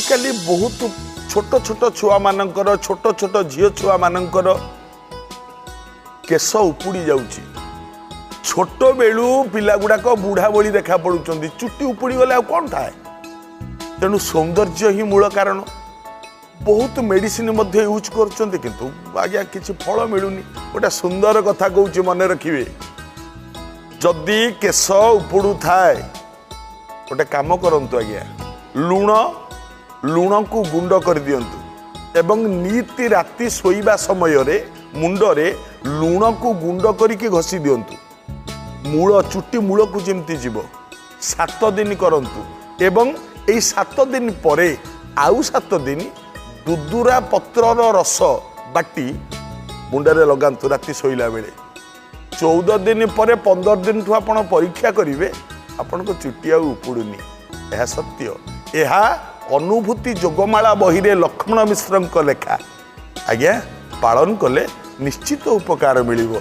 आजिकली बहुत छोट छोट छुआ मानकर छोट छोट झील छुआ मानकर केश उपुड़ी जाउची छोट बेलू पिला गुड़ाक बुढ़ा बड़ी देखा पड़ुचंदी चुट्टी उपुड़ी गले कौन थाए तेणु सौंदर्य ही मूल कारण बहुत मेडिसिन यूज कर किंतु आज्ञा किसी फल मिलूनी गोटे सुंदर कथा कहूँ मन रखिए जदि केश उपुड़ू थाए गोटे कम करंतु आज्ञा लुण को गुंड कर दियंतु एवं नीति राति सोईबा समय रे मुंडरे लुण को गुंड करिके घसी दियंतु मूल चुट्टी मूल को जेमती जीव 7 दिन करंतु एवं एई 7 दिन परे आउ 7 दिन दुदुरा पत्रर रस बाटी मुंडरे लगांतु राति सोईला बेले 14 दिन पर 15 दिन ठू आपण परीक्षा करिवे आपण को चुट्टी आ उपुडुनी यह सत्य यह अनुभूति जोगमाला बही रे लक्ष्मण मिश्र लेखा आज्ञा पालन कले निश्चित उपकार मिलिबो।